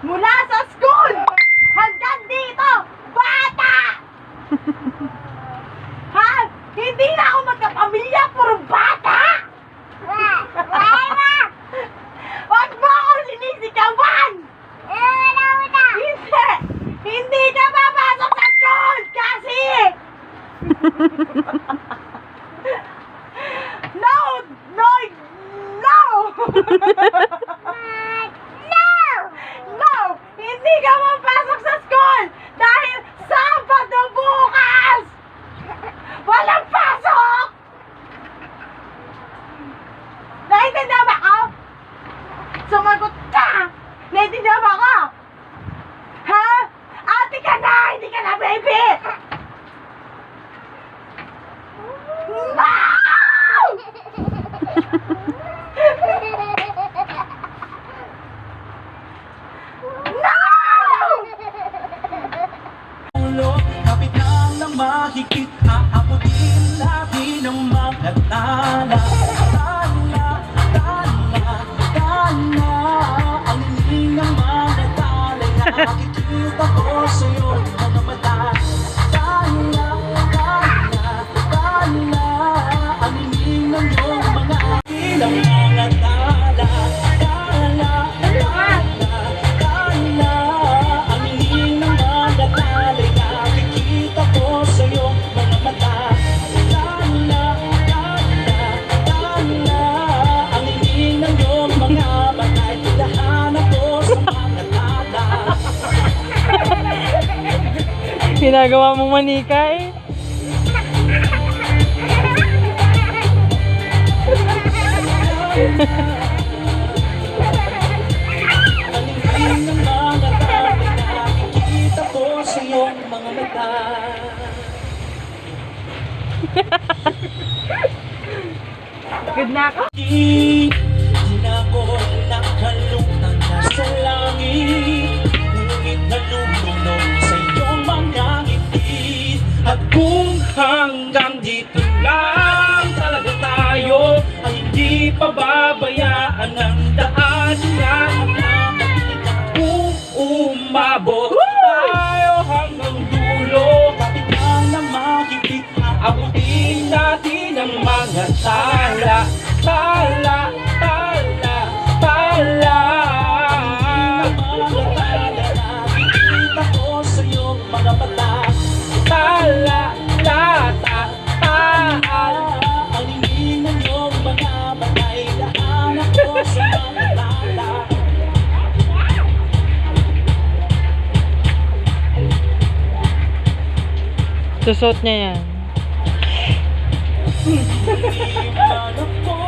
Mula sa school hanggang dito, bata! Ha? Hindi na ako magkapamilya, puro bata! Wag mo ako sinisigawan! Hindi! Hindi ka papasok sa school kasi! No! No! No! No! Hindi ka mapasok sa school dahil Sabado bukas! Walang pasok! Naiintindihan ba ako? Sumagot ka! Naiintindihan ba ako? Ha? Ate ka na! Hindi ka na baby! No! Kapit lang mahigpit, aabutin natin ang mga tala. Ang hiling ng mga tala. Nakikita ko sa'yo, mga mata. Ang hiling ng iyong mga ilang mga tala. Ang hiling ng mga tala. Nakikita ko sa'yo, mga mata. Ang hiling ng iyong mga batay. Dahanap ko sa mga tala. Ginagawa mong manika eh. Ang ng mga tao, nakikita ko sa iyong mga mata. Good na ako? Di na ko nakalutang nasa langit, ngunit nalulunod sa iyong mga ngiti. At kung hanggang dito lang talaga tayo, ay hindi pababayaan ang daan na nakakalimutan. Kung umabot tayo hanggang dulo, kapit lang na mahigpit, aabutin natin ang mga tala. Tala, tala, tala. Mga tala, nakikita ko sa iyong mga mata. Tala, lata, taal. Ang hiling ng iyong mga batay, daanan ko sa mga tala. Susot niya yan. Hanap ko